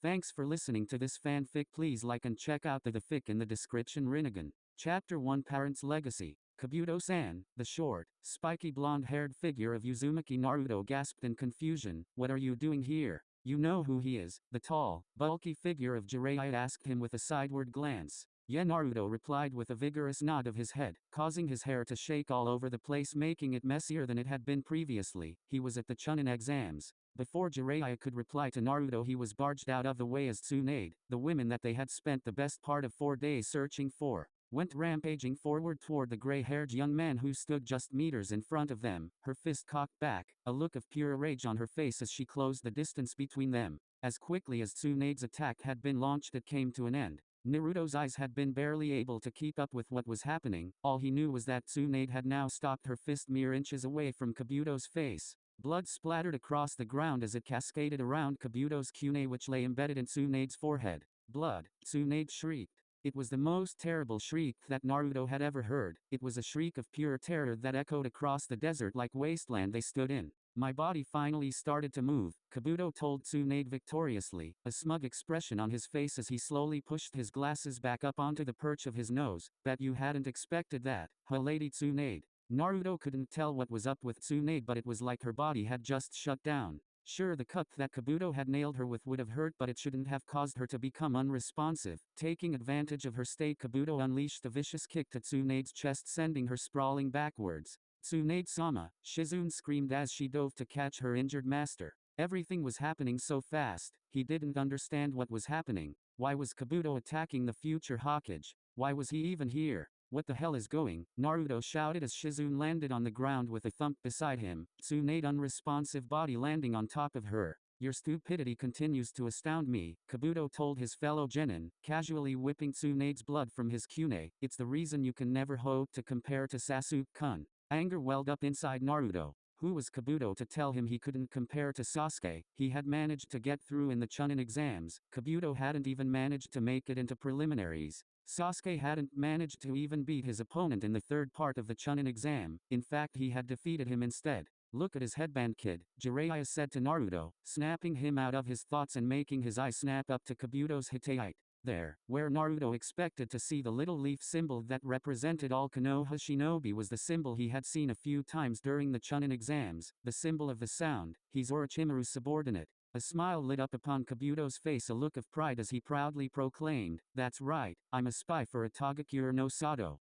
Thanks for listening to this fanfic. Please like and check out the fic in the description. Rinnegan. Chapter 1 Parents' Legacy. Kabuto-san, the short, spiky blonde-haired figure of Uzumaki Naruto gasped in confusion. What are you doing here? You know who he is. The tall, bulky figure of Jiraiya asked him with a sideward glance. Yeah, Naruto replied with a vigorous nod of his head, causing his hair to shake all over the place, making it messier than it had been previously. He was at the Chunin exams. Before Jiraiya could reply to Naruto, he was barged out of the way as Tsunade, the woman that they had spent the best part of 4 days searching for, went rampaging forward toward the gray-haired young man who stood just meters in front of them, her fist cocked back, a look of pure rage on her face as she closed the distance between them. As quickly as Tsunade's attack had been launched, it came to an end. Naruto's eyes had been barely able to keep up with what was happening. All he knew was that Tsunade had now stopped, her fist mere inches away from Kabuto's face. Blood splattered across the ground as it cascaded around Kabuto's kune, which lay embedded in Tsunade's forehead. Blood! Tsunade shrieked. It was the most terrible shriek that Naruto had ever heard. It was a shriek of pure terror that echoed across the desert-like wasteland they stood in. My body finally started to move, Kabuto told Tsunade victoriously, a smug expression on his face as he slowly pushed his glasses back up onto the perch of his nose. Bet you hadn't expected that, huh, Lady Tsunade? Naruto couldn't tell what was up with Tsunade, but it was like her body had just shut down. Sure, the cut that Kabuto had nailed her with would have hurt, but it shouldn't have caused her to become unresponsive. Taking advantage of her state, Kabuto unleashed a vicious kick to Tsunade's chest, sending her sprawling backwards. Tsunade-sama, Shizune screamed as she dove to catch her injured master. Everything was happening so fast, he didn't understand what was happening. Why was Kabuto attacking the future Hokage? Why was he even here? What the hell is going? Naruto shouted as Shizune landed on the ground with a thump beside him, Tsunade's unresponsive body landing on top of her. Your stupidity continues to astound me, Kabuto told his fellow genin, casually whipping Tsunade's blood from his kune. It's the reason you can never hope to compare to Sasuke-kun. Anger welled up inside Naruto. Who was Kabuto to tell him he couldn't compare to Sasuke? He had managed to get through in the Chunin exams. Kabuto hadn't even managed to make it into preliminaries. Sasuke hadn't managed to even beat his opponent in the third part of the Chunin exam. In fact, he had defeated him instead. Look at his headband, kid, Jiraiya said to Naruto, snapping him out of his thoughts and making his eye snap up to Kabuto's highlight. There, where Naruto expected to see the little leaf symbol that represented all Konoha shinobi, was the symbol he had seen a few times during the Chunin exams, the symbol of the sound. He's Orochimaru's subordinate. A smile lit up upon Kabuto's face, a look of pride as he proudly proclaimed, "That's right, I'm a spy for Itagakure no Sato."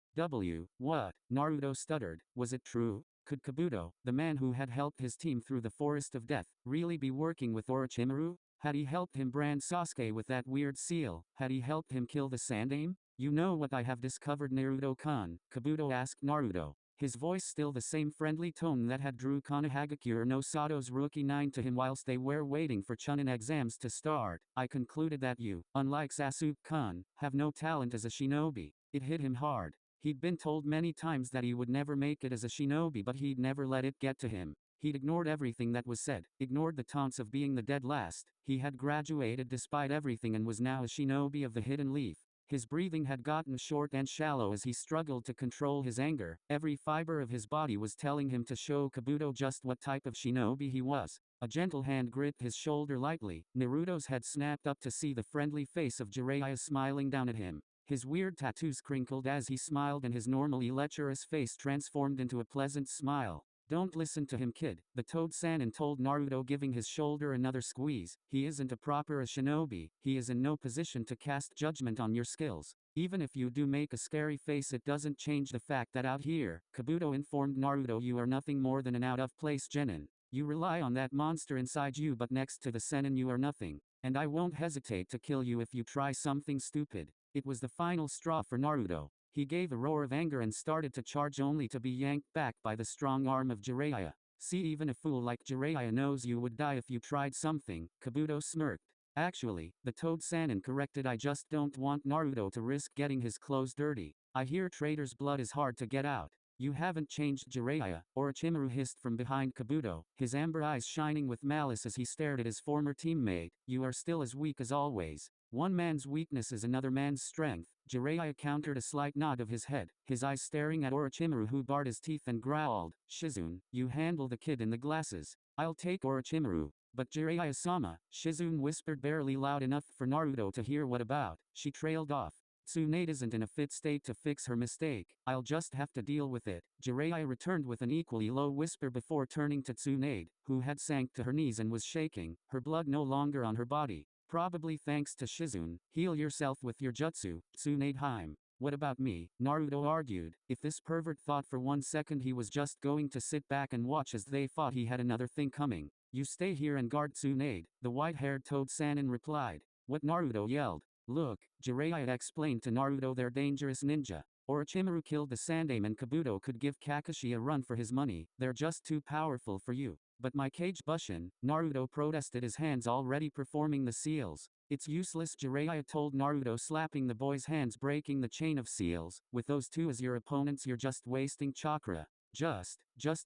What? Naruto stuttered. Was it true? Could Kabuto, the man who had helped his team through the forest of death, really be working with Orochimaru? Had he helped him brand Sasuke with that weird seal? Had he helped him kill the Sandaime? You know what I have discovered, Naruto-kun? Kabuto asked Naruto. His voice still the same friendly tone that had drew Konohagakure no Sato's rookie 9 to him whilst they were waiting for Chunin exams to start. I concluded that you, unlike Sasuke-kun, have no talent as a shinobi. It hit him hard. He'd been told many times that he would never make it as a shinobi, but he'd never let it get to him. He'd ignored everything that was said, ignored the taunts of being the dead last. He had graduated despite everything and was now a shinobi of the Hidden Leaf. His breathing had gotten short and shallow as he struggled to control his anger. Every fiber of his body was telling him to show Kabuto just what type of shinobi he was. A gentle hand gripped his shoulder lightly. Naruto's head snapped up to see the friendly face of Jiraiya smiling down at him. His weird tattoos crinkled as he smiled, and his normally lecherous face transformed into a pleasant smile. Don't listen to him, kid, the Toad-Sannin told Naruto, giving his shoulder another squeeze. He isn't a proper shinobi. He is in no position to cast judgment on your skills. Even if you do make a scary face, it doesn't change the fact that out here, Kabuto informed Naruto, you are nothing more than an out-of-place genin. You rely on that monster inside you, but next to the Sennin you are nothing. And I won't hesitate to kill you if you try something stupid. It was the final straw for Naruto. He gave a roar of anger and started to charge, only to be yanked back by the strong arm of Jiraiya. See, even a fool like Jiraiya knows you would die if you tried something, Kabuto smirked. Actually, the Toad-Sannin corrected, I just don't want Naruto to risk getting his clothes dirty. I hear traitor's blood is hard to get out. You haven't changed, Jiraiya, Orochimaru hissed from behind Kabuto, his amber eyes shining with malice as he stared at his former teammate. You are still as weak as always. One man's weakness is another man's strength. Jiraiya countered, a slight nod of his head, his eyes staring at Orochimaru, who bared his teeth and growled, Shizune, you handle the kid in the glasses. I'll take Orochimaru. But Jiraiya-sama, Shizune whispered barely loud enough for Naruto to hear. What about? She trailed off. Tsunade isn't in a fit state to fix her mistake. I'll just have to deal with it. Jiraiya returned with an equally low whisper before turning to Tsunade, who had sank to her knees and was shaking, her blood no longer on her body. Probably thanks to Shizune. Heal yourself with your jutsu, Tsunade Haim. What about me? Naruto argued. If this pervert thought for 1 second he was just going to sit back and watch as they fought, he had another thing coming. You stay here and guard Tsunade, the white-haired Toad Sannin replied. What? Naruto yelled. Look, Jiraiya explained to Naruto, they're dangerous ninja. Orochimaru killed the Sandaime and Kabuto could give Kakashi a run for his money. They're just too powerful for you. But my Kage Bushin, Naruto protested, his hands already performing the seals. It's useless, Jiraiya told Naruto, slapping the boy's hands, breaking the chain of seals. With those two as your opponents, you're just wasting chakra. Just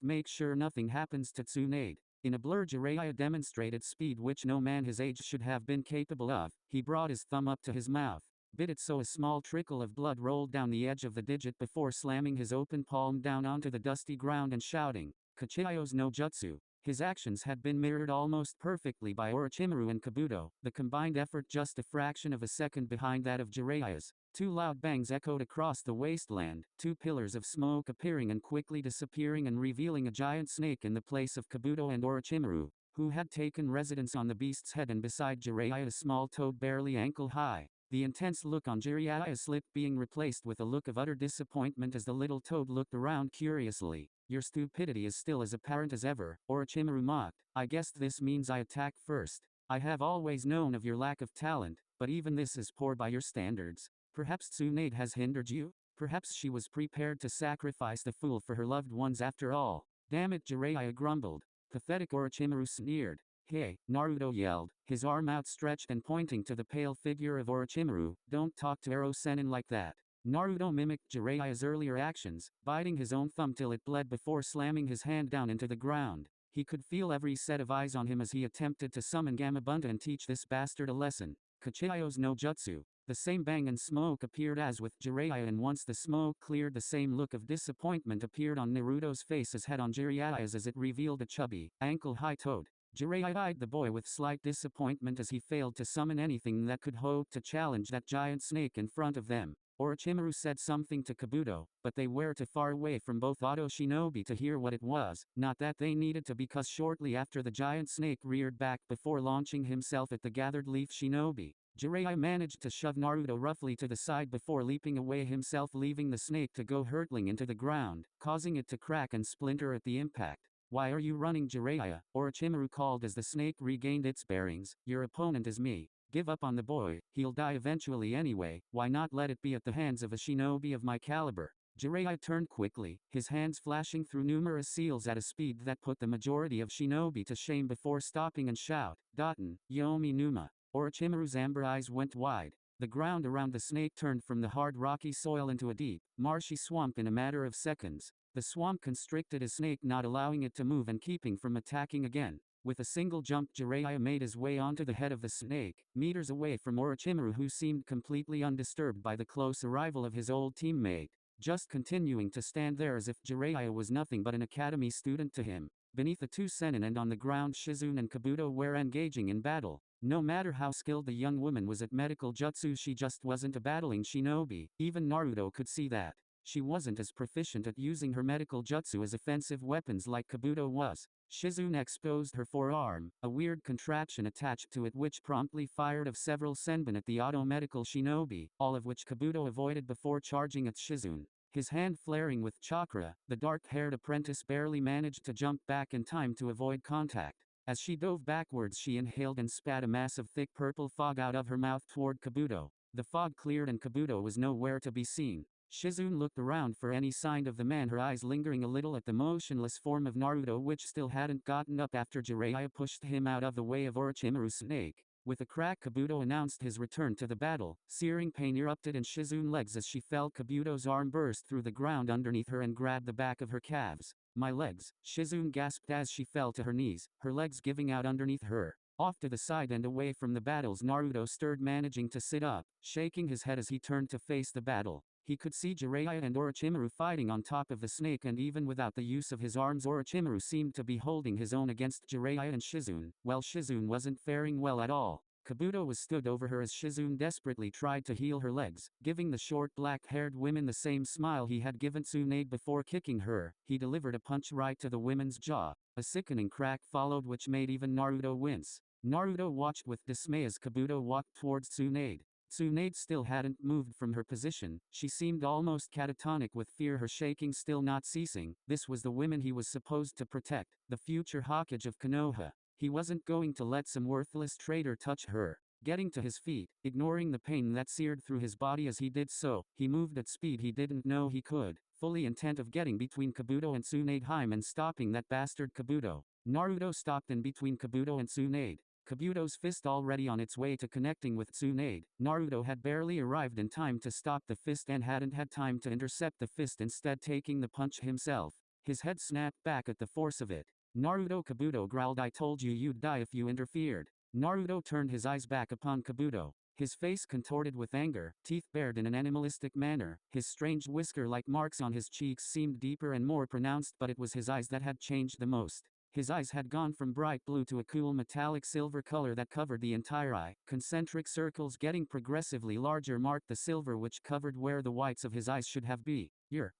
make sure nothing happens to Tsunade. In a blur, Jiraiya demonstrated speed which no man his age should have been capable of. He brought his thumb up to his mouth, bit it so a small trickle of blood rolled down the edge of the digit before slamming his open palm down onto the dusty ground and shouting, Kachiyo's no jutsu. His actions had been mirrored almost perfectly by Orochimaru and Kabuto, the combined effort just a fraction of a second behind that of Jiraiya's. Two loud bangs echoed across the wasteland, two pillars of smoke appearing and quickly disappearing and revealing a giant snake in the place of Kabuto and Orochimaru, who had taken residence on the beast's head, and beside Jiraiya a small toad barely ankle high. The intense look on Jiraiya's lip being replaced with a look of utter disappointment as the little toad looked around curiously. Your stupidity is still as apparent as ever, Orochimaru mocked. I guess this means I attack first. I have always known of your lack of talent, but even this is poor by your standards. Perhaps Tsunade has hindered you? Perhaps she was prepared to sacrifice the fool for her loved ones after all. Damn it, Jiraiya grumbled. Pathetic, Orochimaru sneered. Hey, Naruto yelled, his arm outstretched and pointing to the pale figure of Orochimaru. Don't talk to Ero Sennin like that. Naruto mimicked Jiraiya's earlier actions, biting his own thumb till it bled before slamming his hand down into the ground. He could feel every set of eyes on him as he attempted to summon Gamabunta and teach this bastard a lesson. Kachiyo's no jutsu. The same bang and smoke appeared as with Jiraiya, and once the smoke cleared, the same look of disappointment appeared on Naruto's face as had on Jiraiya's as it revealed a chubby, ankle-high toad. Jiraiya eyed the boy with slight disappointment as he failed to summon anything that could hope to challenge that giant snake in front of them. Orochimaru said something to Kabuto, but they were too far away from both auto shinobi to hear what it was, not that they needed to, because shortly after the giant snake reared back before launching himself at the gathered leaf shinobi. Jiraiya managed to shove Naruto roughly to the side before leaping away himself, leaving the snake to go hurtling into the ground, causing it to crack and splinter at the impact. Why are you running, Jiraiya? Orochimaru called as the snake regained its bearings. Your opponent is me. Give up on the boy, he'll die eventually anyway. Why not let it be at the hands of a shinobi of my caliber? Jiraiya turned quickly, his hands flashing through numerous seals at a speed that put the majority of shinobi to shame before stopping and shout, Daten, Yomi Numa. Orochimaru's amber eyes went wide. The ground around the snake turned from the hard rocky soil into a deep, marshy swamp in a matter of seconds. The swamp constricted his snake, not allowing it to move and keeping from attacking again. With a single jump, Jiraiya made his way onto the head of the snake, meters away from Orochimaru, who seemed completely undisturbed by the close arrival of his old teammate, just continuing to stand there as if Jiraiya was nothing but an academy student to him. Beneath the two Sennin and on the ground, Shizune and Kabuto were engaging in battle. No matter how skilled the young woman was at medical jutsu, she just wasn't a battling shinobi. Even Naruto could see that. She wasn't as proficient at using her medical jutsu as offensive weapons like Kabuto was. Shizune exposed her forearm, a weird contraption attached to it which promptly fired of several senbon at the auto-medical shinobi, all of which Kabuto avoided before charging at Shizune. His hand flaring with chakra, the dark-haired apprentice barely managed to jump back in time to avoid contact. As she dove backwards, she inhaled and spat a mass of thick purple fog out of her mouth toward Kabuto. The fog cleared and Kabuto was nowhere to be seen. Shizune looked around for any sign of the man, her eyes lingering a little at the motionless form of Naruto, which still hadn't gotten up after Jiraiya pushed him out of the way of Orochimaru's snake. With a crack, Kabuto announced his return to the battle. Searing pain erupted in Shizune's legs as she felt Kabuto's arm burst through the ground underneath her and grabbed the back of her calves. My legs, Shizune gasped as she fell to her knees, her legs giving out underneath her. Off to the side and away from the battles, Naruto stirred, managing to sit up, shaking his head as he turned to face the battle. He could see Jiraiya and Orochimaru fighting on top of the snake, and even without the use of his arms, Orochimaru seemed to be holding his own against Jiraiya and Shizune. Well, Shizune wasn't faring well at all. Kabuto was stood over her as Shizune desperately tried to heal her legs, giving the short black-haired woman the same smile he had given Tsunade before kicking her. He delivered a punch right to the woman's jaw. A sickening crack followed, which made even Naruto wince. Naruto watched with dismay as Kabuto walked towards Tsunade. Tsunade still hadn't moved from her position. She seemed almost catatonic with fear, her shaking still not ceasing. This was the woman he was supposed to protect, the future Hokage of Konoha. He wasn't going to let some worthless traitor touch her. Getting to his feet, ignoring the pain that seared through his body as he did so, he moved at speed he didn't know he could, fully intent of getting between Kabuto and Tsunade and stopping that bastard Kabuto. Naruto stopped in between Kabuto and Tsunade. Kabuto's fist already on its way to connecting with Tsunade. Naruto had barely arrived in time to stop the fist and hadn't had time to intercept the fist, instead taking the punch himself. His head snapped back at the force of it. Naruto, Kabuto growled, "I told you you'd die if you interfered." Naruto turned his eyes back upon Kabuto. His face contorted with anger, teeth bared in an animalistic manner. His strange whisker-like marks on his cheeks seemed deeper and more pronounced, but it was his eyes that had changed the most. His eyes had gone from bright blue to a cool metallic silver color that covered the entire eye. Concentric circles getting progressively larger marked the silver, which covered where the whites of his eyes should have been.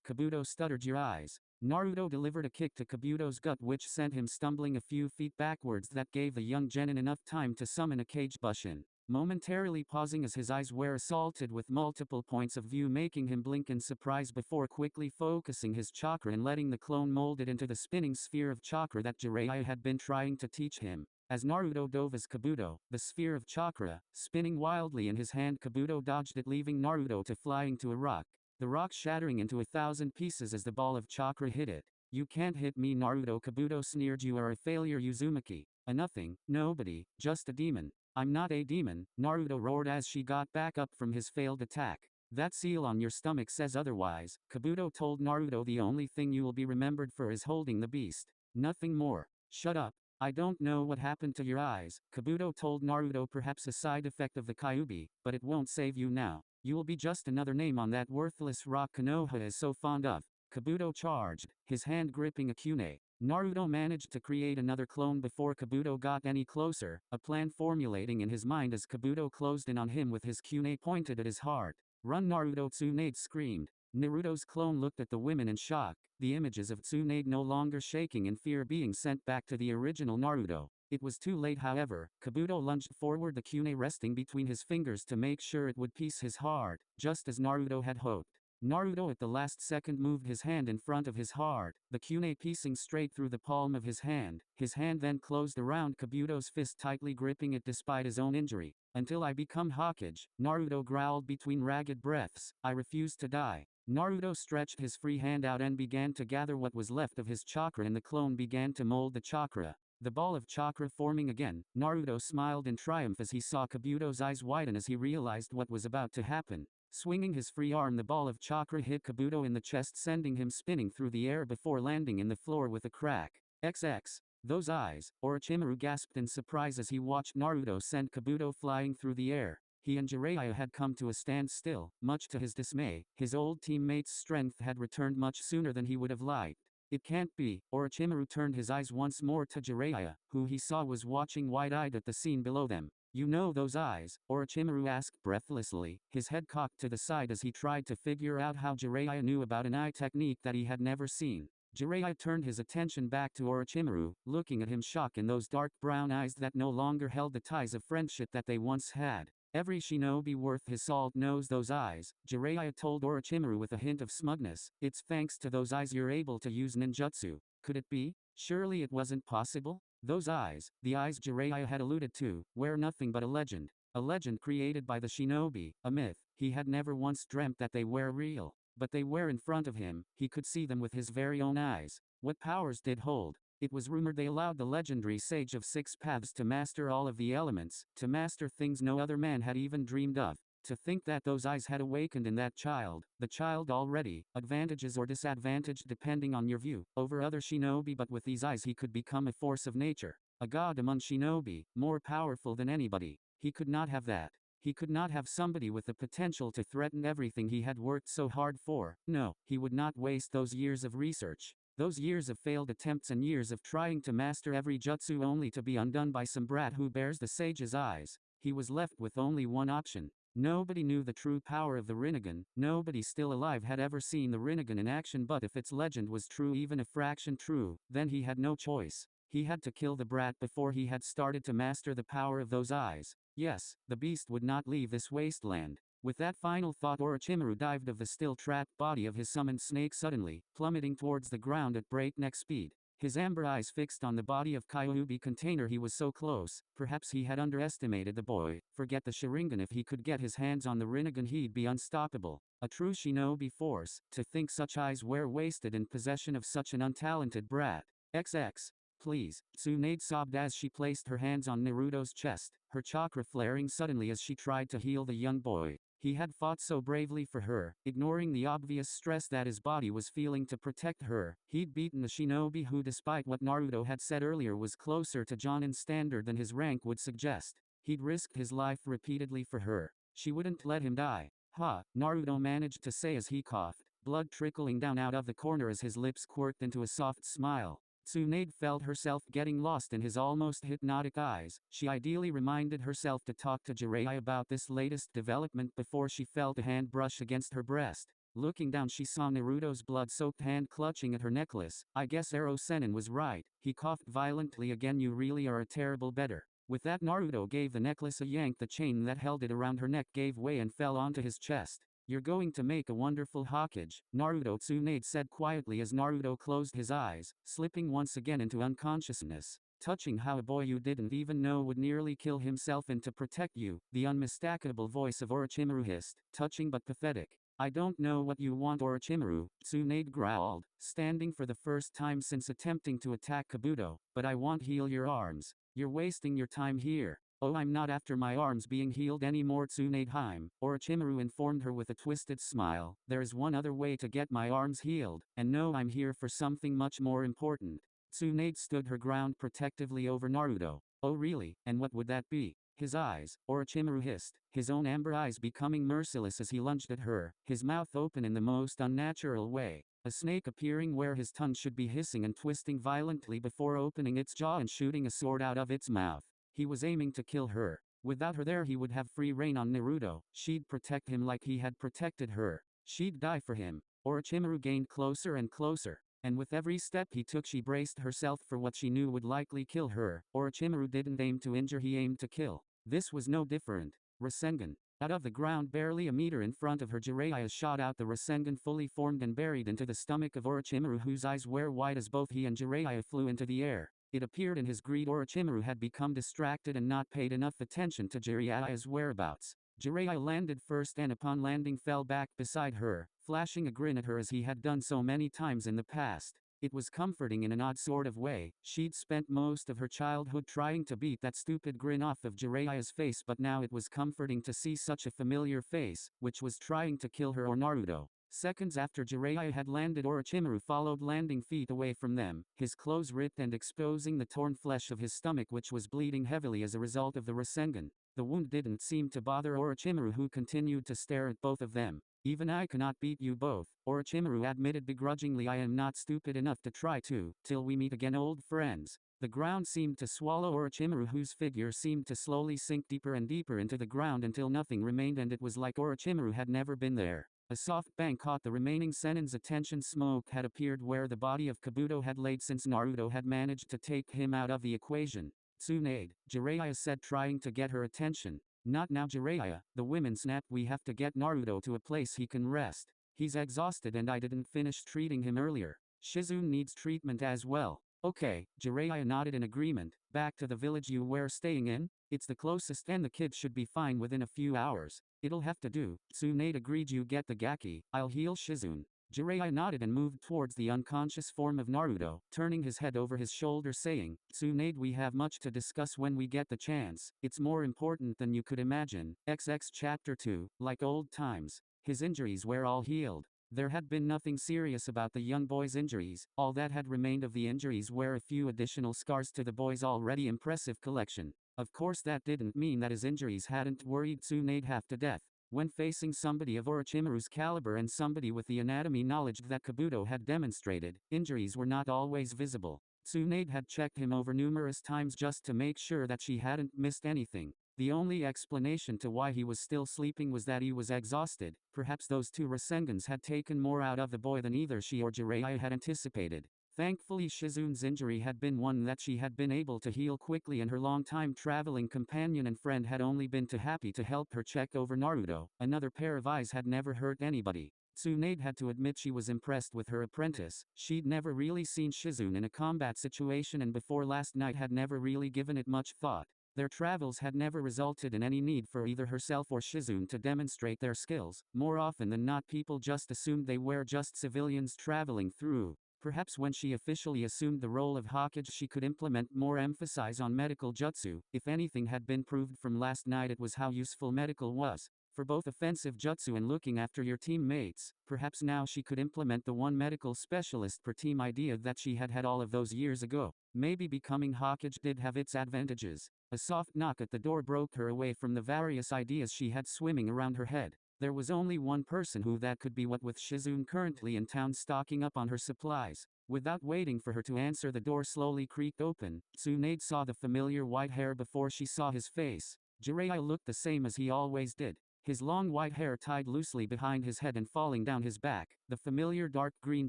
Kabuto stuttered, "Your eyes." Naruto delivered a kick to Kabuto's gut, which sent him stumbling a few feet backwards. That gave the young genin enough time to summon a Kage Bushin. Momentarily pausing as his eyes were assaulted with multiple points of view, making him blink in surprise before quickly focusing his chakra and letting the clone mold it into the spinning sphere of chakra that Jiraiya had been trying to teach him. As Naruto dove as Kabuto, the sphere of chakra, spinning wildly in his hand, Kabuto dodged it, leaving Naruto to flying to a rock. The rock shattering into 1,000 pieces as the ball of chakra hit it. "You can't hit me, Naruto," Kabuto sneered. "You are a failure, Uzumaki. A nothing, nobody, just a demon." "I'm not a demon," Naruto roared as she got back up from his failed attack. "That seal on your stomach says otherwise," Kabuto told Naruto. "The only thing you will be remembered for is holding the beast. Nothing more." "Shut up. I don't know what happened to your eyes," Kabuto told Naruto. "Perhaps a side effect of the Kyuubi, but it won't save you now. You will be just another name on that worthless rock Konoha is so fond of." Kabuto charged, his hand gripping a kunai. Naruto managed to create another clone before Kabuto got any closer, a plan formulating in his mind as Kabuto closed in on him with his kunai pointed at his heart. "Run, Naruto!" Tsunade screamed. Naruto's clone looked at the women in shock, the images of Tsunade no longer shaking in fear being sent back to the original Naruto. It was too late, however. Kabuto lunged forward, the kunai resting between his fingers to make sure it would pierce his heart, just as Naruto had hoped. Naruto at the last second moved his hand in front of his heart, the kunai piercing straight through the palm of his hand. His hand then closed around Kabuto's fist, tightly gripping it despite his own injury. "Until I become Hokage," Naruto growled between ragged breaths, "I refuse to die." Naruto stretched his free hand out and began to gather what was left of his chakra, and the clone began to mold the chakra. The ball of chakra forming again, Naruto smiled in triumph as he saw Kabuto's eyes widen as he realized what was about to happen. Swinging his free arm, the ball of chakra hit Kabuto in the chest, sending him spinning through the air before landing in the floor with a crack. XX. Those eyes, Orochimaru gasped in surprise as he watched Naruto send Kabuto flying through the air. He and Jiraiya had come to a standstill, much to his dismay. His old teammate's strength had returned much sooner than he would have liked. "It can't be." Orochimaru turned his eyes once more to Jiraiya, who he saw was watching wide-eyed at the scene below them. "You know those eyes?" Orochimaru asked breathlessly, his head cocked to the side as he tried to figure out how Jiraiya knew about an eye technique that he had never seen. Jiraiya turned his attention back to Orochimaru, looking at him shock in those dark brown eyes that no longer held the ties of friendship that they once had. "Every shinobi worth his salt knows those eyes," Jiraiya told Orochimaru with a hint of smugness. "It's thanks to those eyes you're able to use ninjutsu." Could it be? Surely it wasn't possible? Those eyes, the eyes Jiraiya had alluded to, were nothing but a legend. A legend created by the shinobi, a myth. He had never once dreamt that they were real. But they were in front of him, he could see them with his very own eyes. What powers did hold? It was rumored they allowed the legendary Sage of Six Paths to master all of the elements, to master things no other man had even dreamed of. To think that those eyes had awakened in that child, the child already, advantages or disadvantaged depending on your view, over other shinobi, but with these eyes he could become a force of nature. A god among shinobi, more powerful than anybody. He could not have that. He could not have somebody with the potential to threaten everything he had worked so hard for. No, he would not waste those years of research. Those years of failed attempts and years of trying to master every jutsu only to be undone by some brat who bears the sage's eyes. He was left with only one option. Nobody knew the true power of the Rinnegan. Nobody still alive had ever seen the Rinnegan in action, but if its legend was true, even a fraction true, then he had no choice. He had to kill the brat before he had started to master the power of those eyes. Yes, the beast would not leave this wasteland. With that final thought, Orochimaru dived of the still trapped body of his summoned snake suddenly, plummeting towards the ground at breakneck speed. His amber eyes fixed on the body of Kyuubi container. He was so close. Perhaps he had underestimated the boy. Forget the Sharingan, if he could get his hands on the Rinnegan he'd be unstoppable. A true shinobi force. To think such eyes were wasted in possession of such an untalented brat. XX. Please, Tsunade sobbed as she placed her hands on Naruto's chest, her chakra flaring suddenly as she tried to heal the young boy. He had fought so bravely for her, ignoring the obvious stress that his body was feeling to protect her. He'd beaten a shinobi who, despite what Naruto had said earlier, was closer to Jonin's standard than his rank would suggest. He'd risked his life repeatedly for her. She wouldn't let him die. Ha, Naruto managed to say as he coughed, blood trickling down out of the corner as his lips quirked into a soft smile. Tsunade felt herself getting lost in his almost hypnotic eyes. She ideally reminded herself to talk to Jiraiya about this latest development before she felt a hand brush against her breast. Looking down, she saw Naruto's blood-soaked hand clutching at her necklace. I guess Ero Sennin was right. He coughed violently again. You really are a terrible bettor. With that, Naruto gave the necklace a yank. The chain that held it around her neck gave way and fell onto his chest. You're going to make a wonderful Hokage, Naruto, Tsunade said quietly as Naruto closed his eyes, slipping once again into unconsciousness. Touching how a boy you didn't even know would nearly kill himself and to protect you, the unmistakable voice of Orochimaru hissed, touching but pathetic. I don't know what you want, Orochimaru, Tsunade growled, standing for the first time since attempting to attack Kabuto, but I won't heal your arms. You're wasting your time here. Oh, I'm not after my arms being healed anymore, Tsunadeheim, Orochimaru informed her with a twisted smile. There is one other way to get my arms healed, and no, I'm here for something much more important. Tsunade stood her ground protectively over Naruto. Oh really, and what would that be? His eyes, Orochimaru hissed, his own amber eyes becoming merciless as he lunged at her, his mouth open in the most unnatural way. A snake appearing where his tongue should be, hissing and twisting violently before opening its jaw and shooting a sword out of its mouth. He was aiming to kill her. Without her there, he would have free reign on Naruto. She'd protect him like he had protected her. She'd die for him. Orochimaru gained closer and closer, and with every step he took, she braced herself for what she knew would likely kill her. Orochimaru didn't aim to injure, he aimed to kill. This was no different. Rasengan. Out of the ground barely a meter in front of her, Jiraiya shot out the Rasengan, fully formed and buried into the stomach of Orochimaru, whose eyes were wide as both he and Jiraiya flew into the air. It appeared in his greed Orochimaru had become distracted and not paid enough attention to Jiraiya's whereabouts. Jiraiya landed first and upon landing fell back beside her, flashing a grin at her as he had done so many times in the past. It was comforting in an odd sort of way. She'd spent most of her childhood trying to beat that stupid grin off of Jiraiya's face, but now it was comforting to see such a familiar face, which was trying to kill her or Naruto. Seconds after Jiraiya had landed, Orochimaru followed, landing feet away from them, his clothes ripped and exposing the torn flesh of his stomach, which was bleeding heavily as a result of the Rasengan. The wound didn't seem to bother Orochimaru, who continued to stare at both of them. Even I cannot beat you both, Orochimaru admitted begrudgingly. I am not stupid enough to try to. Till we meet again, old friends. The ground seemed to swallow Orochimaru, whose figure seemed to slowly sink deeper and deeper into the ground until nothing remained, and it was like Orochimaru had never been there. A soft bang caught the remaining Sennin's attention. Smoke had appeared where the body of Kabuto had laid since Naruto had managed to take him out of the equation. Tsunade, Jiraiya said, trying to get her attention. Not now, Jiraiya, the women snapped. We have to get Naruto to a place he can rest. He's exhausted and I didn't finish treating him earlier. Shizune needs treatment as well. Okay, Jiraiya nodded in agreement. Back to the village you were staying in? It's the closest and the kids should be fine within a few hours. It'll have to do. Tsunade agreed. You get the Gaki, I'll heal Shizune. Jiraiya nodded and moved towards the unconscious form of Naruto, turning his head over his shoulder saying, Tsunade, we have much to discuss when we get the chance. It's more important than you could imagine. XX Chapter 2, like old times. His injuries were all healed. There had been nothing serious about the young boy's injuries. All that had remained of the injuries were a few additional scars to the boy's already impressive collection. Of course that didn't mean that his injuries hadn't worried Tsunade half to death. When facing somebody of Orochimaru's caliber and somebody with the anatomy knowledge that Kabuto had demonstrated, injuries were not always visible. Tsunade had checked him over numerous times just to make sure that she hadn't missed anything. The only explanation to why he was still sleeping was that he was exhausted. Perhaps those two Rasengans had taken more out of the boy than either she or Jiraiya had anticipated. Thankfully Shizune's injury had been one that she had been able to heal quickly, and her long-time traveling companion and friend had only been too happy to help her check over Naruto. Another pair of eyes had never hurt anybody. Tsunade had to admit she was impressed with her apprentice. She'd never really seen Shizune in a combat situation, and before last night had never really given it much thought. Their travels had never resulted in any need for either herself or Shizune to demonstrate their skills. More often than not, people just assumed they were just civilians traveling through. Perhaps when she officially assumed the role of Hokage, she could implement more emphasis on medical jutsu. If anything had been proved from last night, it was how useful medical was. For both offensive jutsu and looking after your teammates. Perhaps now she could implement the one medical specialist per team idea that she had had all of those years ago. Maybe becoming Hokage did have its advantages. A soft knock at the door broke her away from the various ideas she had swimming around her head. There was only one person who that could be, what with Shizune currently in town stocking up on her supplies. Without waiting for her to answer, the door slowly creaked open. Tsunade saw the familiar white hair before she saw his face. Jiraiya looked the same as he always did. His long white hair tied loosely behind his head and falling down his back, the familiar dark green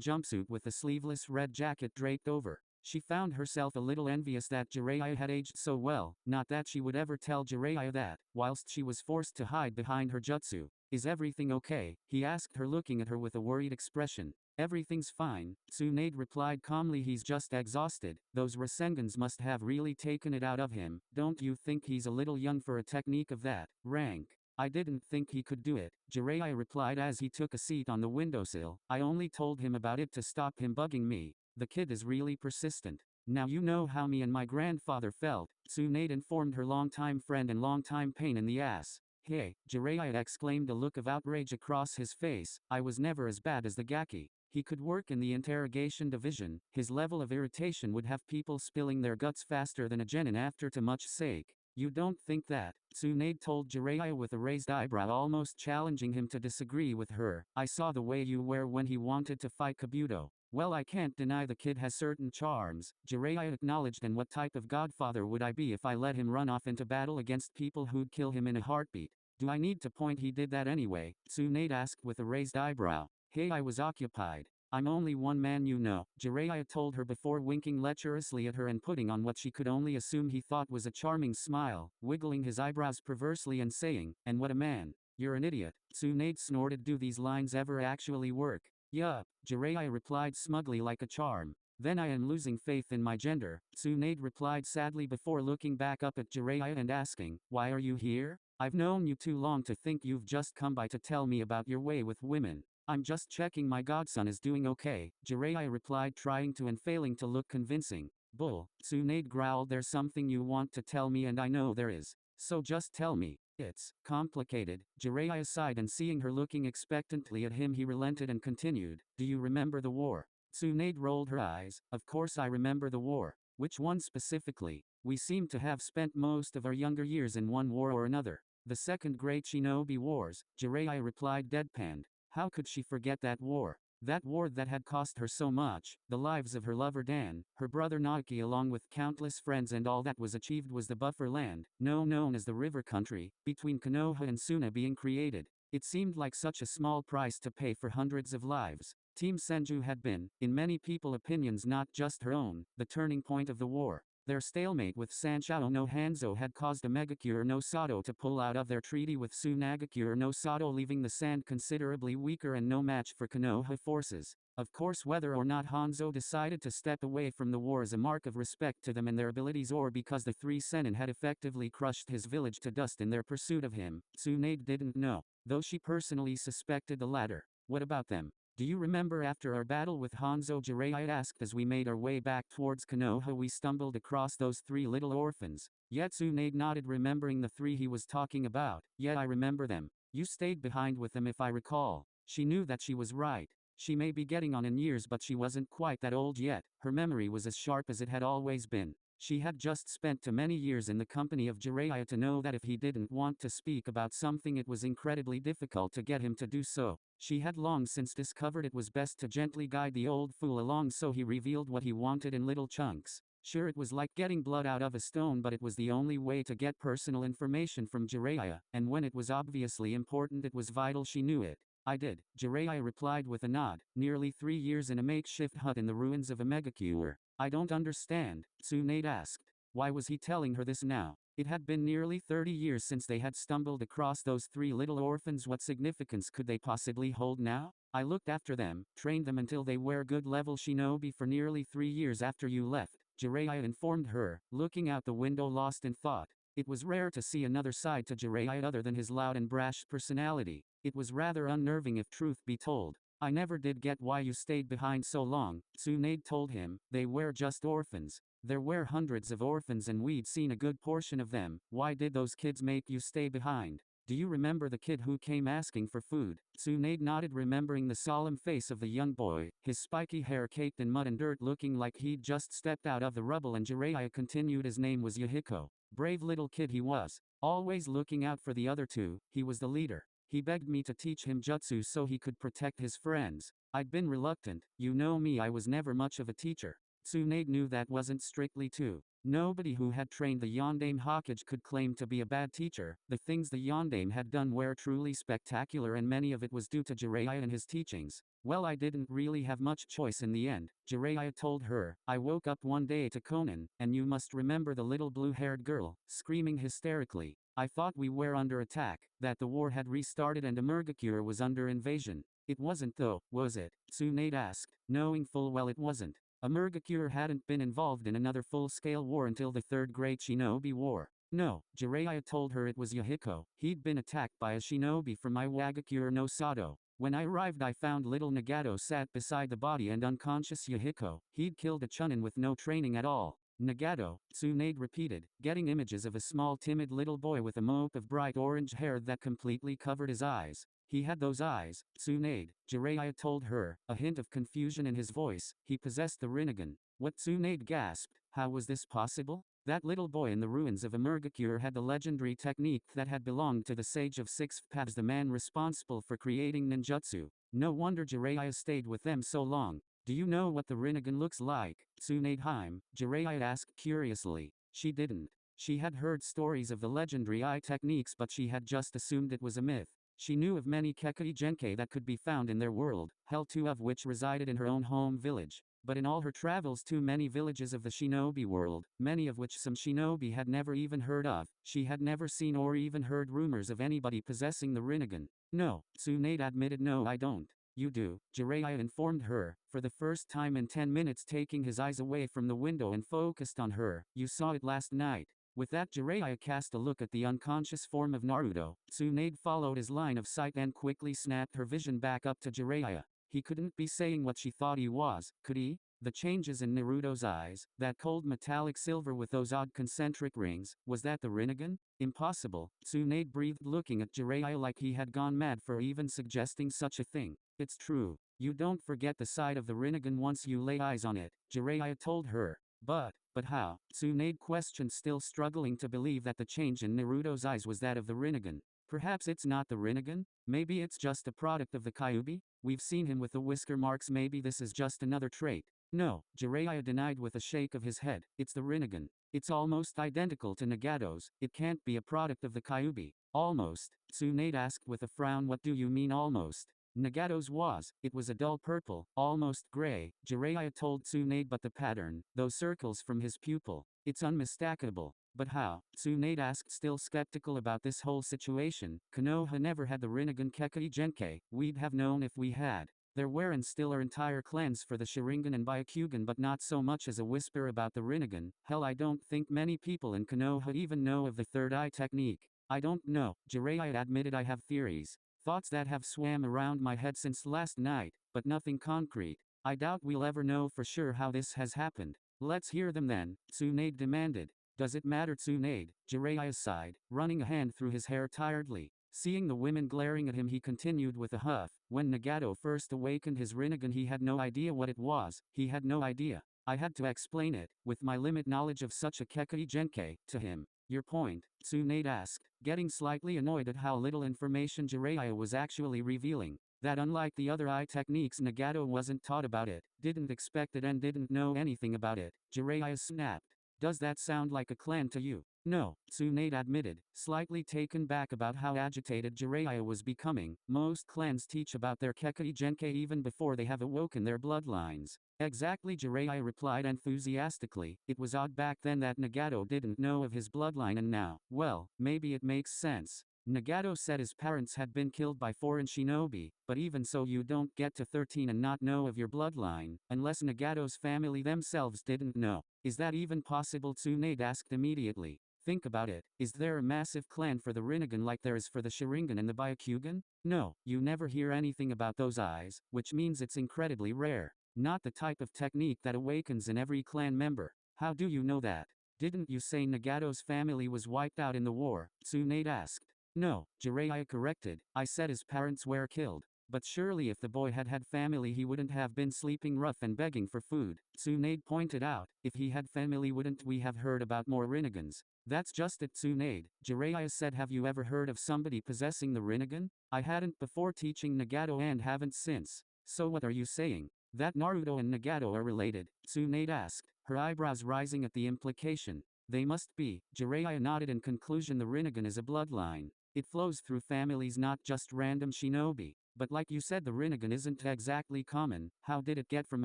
jumpsuit with the sleeveless red jacket draped over. She found herself a little envious that Jiraiya had aged so well, not that she would ever tell Jiraiya that, whilst she was forced to hide behind her jutsu. Is everything okay? He asked her, looking at her with a worried expression. Everything's fine, Tsunade replied calmly. He's just exhausted. Those Rasengans must have really taken it out of him. Don't you think he's a little young for a technique of that rank? I didn't think he could do it, Jiraiya replied as he took a seat on the windowsill. I only told him about it to stop him bugging me. The kid is really persistent. Now you know how me and my grandfather felt, Tsunade informed her longtime friend and longtime pain in the ass. Hey, Jiraiya exclaimed, a look of outrage across his face. I was never as bad as the Gaki. He could work in the interrogation division. His level of irritation would have people spilling their guts faster than a genin after too much sake. You don't think that? Tsunade told Jiraiya with a raised eyebrow, almost challenging him to disagree with her. I saw the way you were when he wanted to fight Kabuto. Well, I can't deny the kid has certain charms, Jiraiya acknowledged, and what type of godfather would I be if I let him run off into battle against people who'd kill him in a heartbeat? Do I need to point he did that anyway? Tsunade asked with a raised eyebrow. Hey, I was occupied. I'm only one man, you know, Jiraiya told her before winking lecherously at her and putting on what she could only assume he thought was a charming smile, wiggling his eyebrows perversely and saying, and what a man. You're an idiot, Tsunade snorted. Do these lines ever actually work? Yup, Jiraiya replied smugly, like a charm. Then I am losing faith in my gender, Tsunade replied sadly before looking back up at Jiraiya and asking, why are you here? I've known you too long to think you've just come by to tell me about your way with women. I'm just checking my godson is doing okay, Jiraiya replied, trying to and failing to look convincing. Bull, Tsunade growled. There's something you want to tell me, and I know there is. So just tell me. It's complicated, Jiraiya sighed, and seeing her looking expectantly at him, he relented and continued. Do you remember the war? Tsunade rolled her eyes. Of course I remember the war. Which one specifically? We seem to have spent most of our younger years in one war or another. The Second Great Shinobi Wars, Jiraiya replied deadpanned. How could she forget that war? That war that had cost her so much, the lives of her lover Dan, her brother Naoki, along with countless friends, and all that was achieved was the buffer land, now known as the River Country, between Konoha and Suna being created. It seemed like such a small price to pay for hundreds of lives. Team Senju had been, in many people's opinions, not just her own, the turning point of the war. Their stalemate with Sanshou no Hanzo had caused Megakure no Sato to pull out of their treaty with Tsunagakure no Sato, leaving the Sand considerably weaker and no match for Konoha forces. Of course, whether or not Hanzo decided to step away from the war as a mark of respect to them and their abilities, or because the three Sennin had effectively crushed his village to dust in their pursuit of him, Tsunade didn't know, though she personally suspected the latter. What about them? Do you remember after our battle with Hanzo, Jiraiya asked as we made our way back towards Konoha, we stumbled across those three little orphans? Tsunade nodded, remembering the three he was talking about. Yeah, I remember them. You stayed behind with them if I recall. She knew that she was right. She may be getting on in years, but she wasn't quite that old yet. Her memory was as sharp as it had always been. She had just spent too many years in the company of Jiraiya to know that if he didn't want to speak about something it was incredibly difficult to get him to do so. She had long since discovered it was best to gently guide the old fool along, so he revealed what he wanted in little chunks. Sure, it was like getting blood out of a stone, but it was the only way to get personal information from Jiraiya, and when it was obviously important it was vital she knew it. I did, Jiraiya replied with a nod. Nearly 3 years in a makeshift hut in the ruins of a megacure. I don't understand, Tsunade asked. Why was he telling her this now? It had been nearly 30 years since they had stumbled across those 3 little orphans. What significance could they possibly hold now? I looked after them, trained them until they were good level shinobi for nearly 3 years after you left, Jiraiya informed her, looking out the window lost in thought. It was rare to see another side to Jiraiya other than his loud and brash personality. It was rather unnerving if truth be told. I never did get why you stayed behind so long, Tsunade told him. They were just orphans. There were hundreds of orphans and we'd seen a good portion of them. Why did those kids make you stay behind? Do you remember the kid who came asking for food? Tsunade nodded, remembering the solemn face of the young boy, his spiky hair caked in mud and dirt, looking like he'd just stepped out of the rubble. And Jiraiya continued, his name was Yahiko. Brave little kid he was, always looking out for the other 2. He was the leader. He begged me to teach him jutsu so he could protect his friends. I'd been reluctant. You know me, I was never much of a teacher. Tsunade knew that wasn't strictly true. Nobody who had trained the Yondaime Hokage could claim to be a bad teacher. The things the Yondaime had done were truly spectacular, and many of it was due to Jiraiya and his teachings. Well, I didn't really have much choice in the end, Jiraiya told her. I woke up one day to Conan, and you must remember the little blue-haired girl, screaming hysterically. I thought we were under attack, that the war had restarted and Emergacure was under invasion. It wasn't though, was it? Tsunade asked, knowing full well it wasn't. Emergacure hadn't been involved in another full-scale war until the Third Great Shinobi War. No, Jiraiya told her it was Yahiko. He'd been attacked by a shinobi from Iwagakure no Sado. When I arrived I found little Nagato sat beside the body and unconscious Yahiko. He'd killed a chunin with no training at all. Nagato, Tsunade repeated, getting images of a small timid little boy with a mop of bright orange hair that completely covered his eyes. He had those eyes, Tsunade, Jiraiya told her, a hint of confusion in his voice. He possessed the Rinnegan. What? Tsunade gasped. How was this possible? That little boy in the ruins of Emergacure had the legendary technique that had belonged to the Sage of Six Paths, the man responsible for creating ninjutsu. No wonder Jiraiya stayed with them so long. Do you know what the Rinnegan looks like? Tsunade Haim, Jiraiya asked curiously. She didn't. She had heard stories of the legendary eye techniques, but she had just assumed it was a myth. She knew of many Kekkei Genkai that could be found in their world, hell, 2 of which resided in her own home village. But in all her travels to many villages of the shinobi world, many of which some shinobi had never even heard of, she had never seen or even heard rumors of anybody possessing the Rinnegan. No, Tsunade admitted. No, I don't. You do, Jiraiya informed her, for the first time in 10 minutes, taking his eyes away from the window and focused on her. You saw it last night. With that, Jiraiya cast a look at the unconscious form of Naruto. Tsunade followed his line of sight and quickly snapped her vision back up to Jiraiya. He couldn't be saying what she thought he was, could he? The changes in Naruto's eyes, that cold metallic silver with those odd concentric rings, was that the Rinnegan? Impossible, Tsunade breathed, looking at Jiraiya like he had gone mad for even suggesting such a thing. It's true. You don't forget the sight of the Rinnegan once you lay eyes on it, Jiraiya told her. But how? Tsunade questioned, still struggling to believe that the change in Naruto's eyes was that of the Rinnegan. Perhaps it's not the Rinnegan? Maybe it's just a product of the Kyuubi? We've seen him with the whisker marks. Maybe this is just another trait. No, Jiraiya denied with a shake of his head. It's the Rinnegan. It's almost identical to Nagato's. It can't be a product of the Kyuubi. Almost, Tsunade asked with a frown. What do you mean almost? Nagato's was. It was a dull purple, almost gray, Jiraiya told Tsunade. But the pattern, those circles from his pupil, it's unmistakable. But how? Tsunade asked, still skeptical about this whole situation. Konoha never had the Rinnegan Kekkei Genkai. We'd have known if we had. There were and still are entire clans for the Sharingan and Byakugan, but not so much as a whisper about the Rinnegan. Hell, I don't think many people in Konoha even know of the third eye technique. I don't know, Jiraiya admitted. I have theories. Thoughts that have swam around my head since last night, but nothing concrete. I doubt we'll ever know for sure how this has happened. Let's hear them then, Tsunade demanded. Does it matter, Tsunade? Jiraiya sighed, running a hand through his hair tiredly. Seeing the women glaring at him, he continued with a huff. When Nagato first awakened his Rinnegan, he had no idea what it was. He had no idea. I had to explain it, with my limited knowledge of such a Kekkei Genkai, to him. Your point, Tsunade asked, getting slightly annoyed at how little information Jiraiya was actually revealing. That unlike the other eye techniques, Nagato wasn't taught about it, didn't expect it and didn't know anything about it. Jiraiya snapped. Does that sound like a clan to you? No, Tsunade admitted, slightly taken back about how agitated Jiraiya was becoming. Most clans teach about their Kekkei Genkai even before they have awoken their bloodlines. Exactly, Jiraiya replied enthusiastically. It was odd back then that Nagato didn't know of his bloodline, and now, well, maybe it makes sense. Nagato said his parents had been killed by foreign shinobi, but even so you don't get to 13 and not know of your bloodline, unless Nagato's family themselves didn't know. Is that even possible? Tsunade asked immediately. Think about it, is there a massive clan for the Rinnegan like there is for the Sharingan and the Byakugan? No, you never hear anything about those eyes, which means it's incredibly rare. Not the type of technique that awakens in every clan member. How do you know that? Didn't you say Nagato's family was wiped out in the war? Tsunade asked. No, Jiraiya corrected, I said his parents were killed. But surely if the boy had had family he wouldn't have been sleeping rough and begging for food. Tsunade pointed out, if he had family wouldn't we have heard about more Rinnegans? That's just it, Tsunade. Jiraiya said, have you ever heard of somebody possessing the Rinnegan? I hadn't before teaching Nagato and haven't since. So what are you saying? That Naruto and Nagato are related? Tsunade asked, her eyebrows rising at the implication. They must be. Jiraiya nodded in conclusion. The Rinnegan is a bloodline. It flows through families, not just random shinobi. But like you said, the Rinnegan isn't exactly common. How did it get from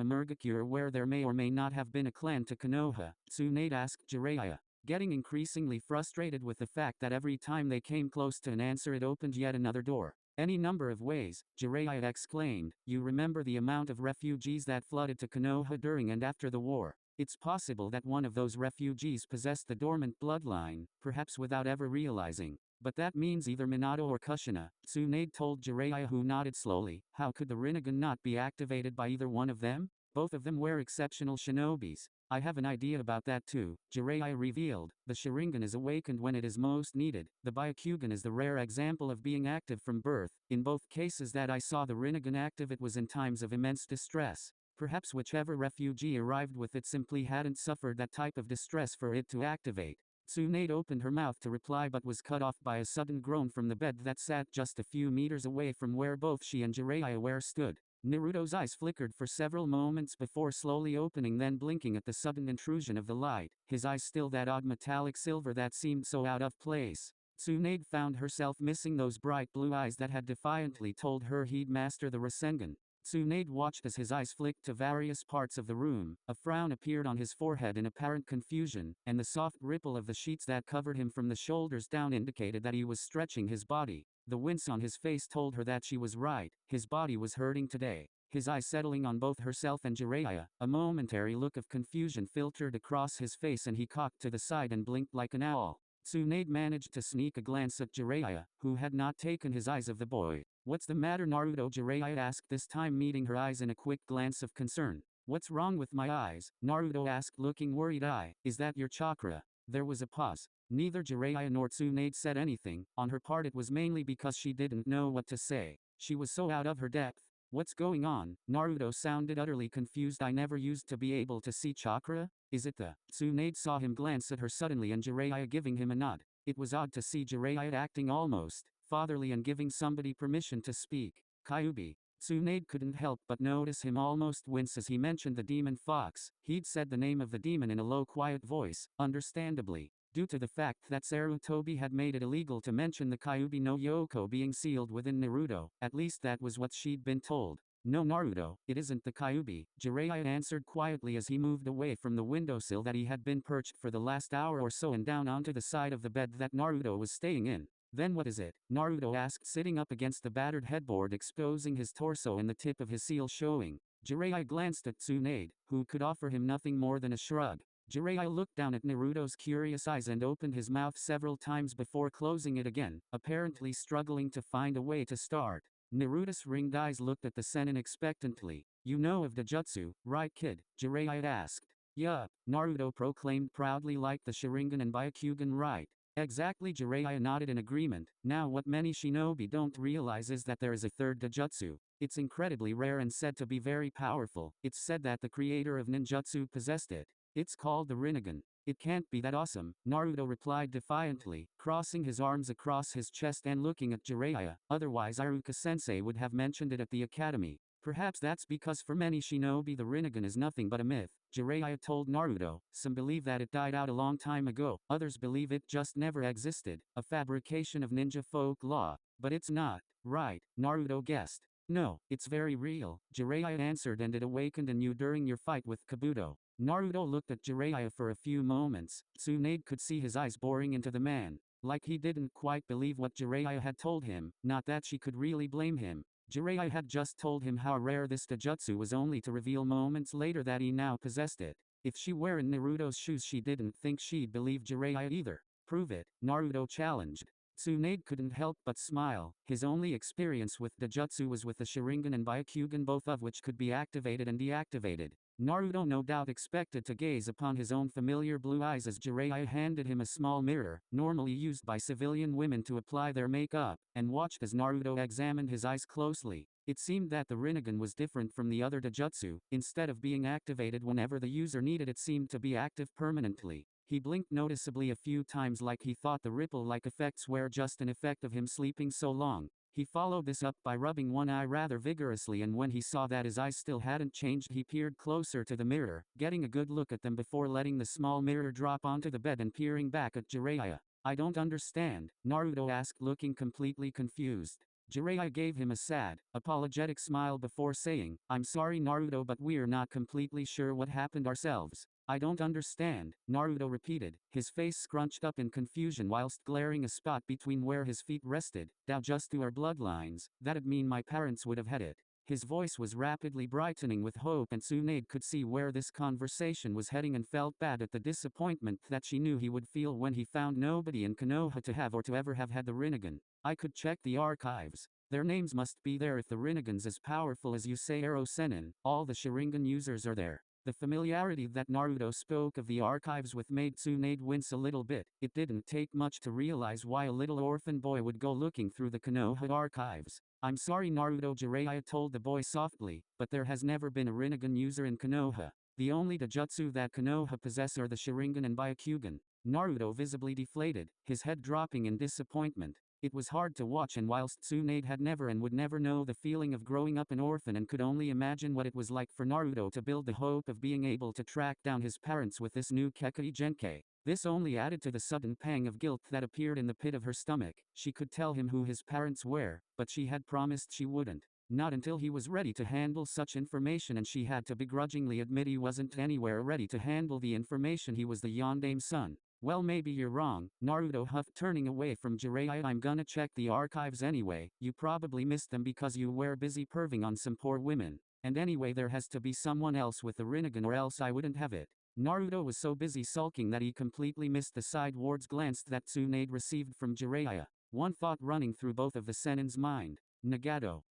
Amergakure, where there may or may not have been a clan, to Konoha? Tsunade asked Jiraiya, getting increasingly frustrated with the fact that every time they came close to an answer it opened yet another door. Any number of ways, Jiraiya exclaimed. You remember the amount of refugees that flooded to Konoha during and after the war? It's possible that one of those refugees possessed the dormant bloodline, perhaps without ever realizing. But that means either Minato or Kushina, Tsunade told Jiraiya, who nodded slowly. How could the Rinnegan not be activated by either one of them? Both of them were exceptional shinobis. I have an idea about that too, Jiraiya revealed. The Sharingan is awakened when it is most needed. The Byakugan is the rare example of being active from birth. In both cases that I saw the Rinnegan active, it was in times of immense distress. Perhaps whichever refugee arrived with it simply hadn't suffered that type of distress for it to activate. Tsunade opened her mouth to reply but was cut off by a sudden groan from the bed that sat just a few meters away from where both she and Jiraiya were stood. Naruto's eyes flickered for several moments before slowly opening, then blinking at the sudden intrusion of the light, his eyes still that odd metallic silver that seemed so out of place. Tsunade found herself missing those bright blue eyes that had defiantly told her he'd master the Rasengan. Tsunade watched as his eyes flicked to various parts of the room. A frown appeared on his forehead in apparent confusion, and the soft ripple of the sheets that covered him from the shoulders down indicated that he was stretching his body. The wince on his face told her that she was right. His body was hurting today. His eyes settling on both herself and Jiraiya, a momentary look of confusion filtered across his face and he cocked to the side and blinked like an owl. Tsunade managed to sneak a glance at Jiraiya, who had not taken his eyes off the boy. What's the matter, Naruto? Jiraiya asked, this time meeting her eyes in a quick glance of concern. What's wrong with my eyes? Naruto asked, looking worried. Is that your chakra? There was a pause. Neither Jiraiya nor Tsunade said anything. On her part it was mainly because she didn't know what to say. She was so out of her depth. What's going on? Naruto sounded utterly confused. I never used to be able to see chakra. Is it the? Tsunade saw him glance at her suddenly and Jiraiya giving him a nod. It was odd to see Jiraiya acting almost fatherly and giving somebody permission to speak. Kyuubi. Tsunade couldn't help but notice him almost wince as he mentioned the demon fox. He'd said the name of the demon in a low, quiet voice, understandably, due to the fact that Sarutobi had made it illegal to mention the Kyuubi no Yoko being sealed within Naruto. At least that was what she'd been told. No, Naruto, it isn't the Kyuubi, Jiraiya answered quietly as he moved away from the windowsill that he had been perched for the last hour or so and down onto the side of the bed that Naruto was staying in. Then what is it? Naruto asked, sitting up against the battered headboard, exposing his torso and the tip of his seal showing. Jiraiya glanced at Tsunade, who could offer him nothing more than a shrug. Jiraiya looked down at Naruto's curious eyes and opened his mouth several times before closing it again, apparently struggling to find a way to start. Naruto's ringed eyes looked at the Sennin expectantly. You know of the jutsu, right kid? Jiraiya asked. Yup, Naruto proclaimed proudly, like the Sharingan and Byakugan, right? Exactly, Jiraiya nodded in agreement. Now what many shinobi don't realize is that there is a third Dojutsu. It's incredibly rare and said to be very powerful. It's said that the creator of ninjutsu possessed it. It's called the Rinnegan. It can't be that awesome, Naruto replied defiantly, crossing his arms across his chest and looking at Jiraiya. Otherwise Iruka-sensei would have mentioned it at the academy. Perhaps that's because for many shinobi the Rinnegan is nothing but a myth, Jiraiya told Naruto. Some believe that it died out a long time ago, others believe it just never existed, a fabrication of ninja folklore. But it's not, right? Naruto guessed. No, it's very real, Jiraiya answered, and it awakened in you during your fight with Kabuto. Naruto looked at Jiraiya for a few moments. Tsunade could see his eyes boring into the man, like he didn't quite believe what Jiraiya had told him, not that she could really blame him. Jiraiya had just told him how rare this Dojutsu was, only to reveal moments later that he now possessed it. If she were in Naruto's shoes she didn't think she'd believe Jiraiya either. Prove it, Naruto challenged. Tsunade couldn't help but smile. His only experience with Dojutsu was with the Sharingan and Byakugan, both of which could be activated and deactivated. Naruto no doubt expected to gaze upon his own familiar blue eyes as Jiraiya handed him a small mirror, normally used by civilian women to apply their makeup, and watched as Naruto examined his eyes closely. It seemed that the Rinnegan was different from the other Dojutsu. Instead of being activated whenever the user needed it, seemed to be active permanently. He blinked noticeably a few times, like he thought the ripple-like effects were just an effect of him sleeping so long. He followed this up by rubbing one eye rather vigorously, and when he saw that his eyes still hadn't changed he peered closer to the mirror, getting a good look at them before letting the small mirror drop onto the bed and peering back at Jiraiya. I don't understand, Naruto asked, looking completely confused. Jiraiya gave him a sad, apologetic smile before saying, I'm sorry Naruto, but we're not completely sure what happened ourselves. I don't understand, Naruto repeated, his face scrunched up in confusion whilst glaring a spot between where his feet rested. Now just through our bloodlines, that'd mean my parents would have had it. His voice was rapidly brightening with hope, and Tsunade could see where this conversation was heading and felt bad at the disappointment that she knew he would feel when he found nobody in Konoha to have or to ever have had the Rinnegan. I could check the archives. Their names must be there if the Rinnegan's as powerful as you say. Ero Sennin, all the Sharingan users are there. The familiarity that Naruto spoke of the archives with made Tsunade wince a little bit. It didn't take much to realize why a little orphan boy would go looking through the Konoha archives. I'm sorry Naruto, Jiraiya told the boy softly, but there has never been a Rinnegan user in Konoha. The only Dojutsu that Konoha possess are the Sharingan and Byakugan. Naruto visibly deflated, his head dropping in disappointment. It was hard to watch, and whilst Tsunade had never and would never know the feeling of growing up an orphan and could only imagine what it was like for Naruto to build the hope of being able to track down his parents with this new Kekkei Genkei, this only added to the sudden pang of guilt that appeared in the pit of her stomach. She could tell him who his parents were, but she had promised she wouldn't. Not until he was ready to handle such information, and she had to begrudgingly admit he wasn't anywhere ready to handle the information. He was the Yondame's son. Well, maybe you're wrong, Naruto huffed, turning away from Jiraiya. I'm gonna check the archives anyway. You probably missed them because you were busy perving on some poor women. And anyway, there has to be someone else with the Rinnegan, or else I wouldn't have it. Naruto was so busy sulking that he completely missed the sidewards glance that Tsunade received from Jiraiya. One thought running through both of the Sennin's mind. Nagato.